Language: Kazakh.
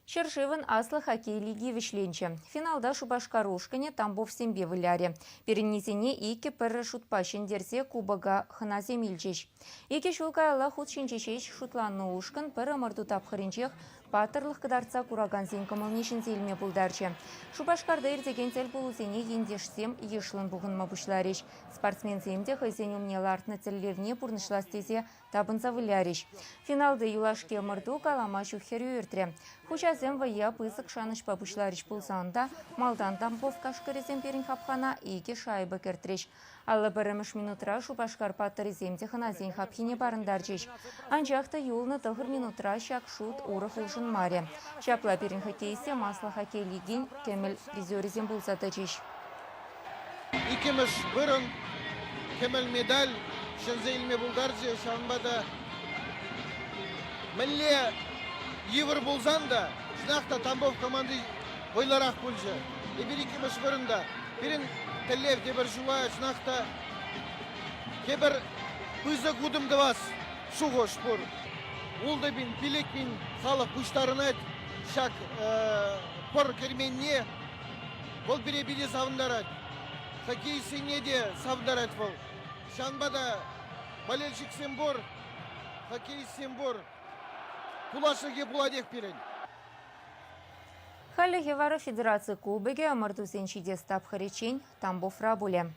Чершивын аслы хоккей лиги вишленче. Финалда Шубашкарушкане Тамбов сембе выляре. Перенесене ике пірі шутпашын дерсе кубага хына земельчеш. Ике шулкайла худшинчешеш шутланны ушкан пірі мырду тапхырынчех патырлық кыдарца кураган зен кымылнешін зелме бұлдарчы. Шубашкарда ердеген цел болузене ендешсем ешлын бұғынма бұшлареш. Спортсмен земде хайзен умнелартны целлерне бұрнышластезе табынса выляреш. Финалды юлашке мырду калама шухер үйіртре. Хучазем вая пысык шаныш пабушларыш пулсанда малдан Тамбов кашкарезем перін хапхана ике шайба кертреш. Аллы біріміш минутра Шубашкар паттыреземде ханазен хапхине барындарчеш. Анжақты юлны тығыр минутра шак шут уры хулшын маре. Шапла перін хоккейсе масла хоккей лигин кемел призерезем булсатычеш. Икемеш бұрын кемел медаль шынзейлме булдарчы шанбада мілле Евр болзанда, жинақта Тамбов команды ойларақ болжы. Ебір икемеш бұрында, бірін тіллев дебір жуа жинақта кебір бұзы күдімді бас шуғош бұр. Олды бін, билек бін халық бұштарын әд, шак пұр керменне, ол біре-біре савындар әд. Хоккейсіне де савындар әд бұл. Шанбада болельшік сен бұр, хоккей сен бұр. Кулашыге буладек перен. Халли Хевара Федерации Кубеге Амартусен Шидес Тапхаричень Тамбов Рабуле.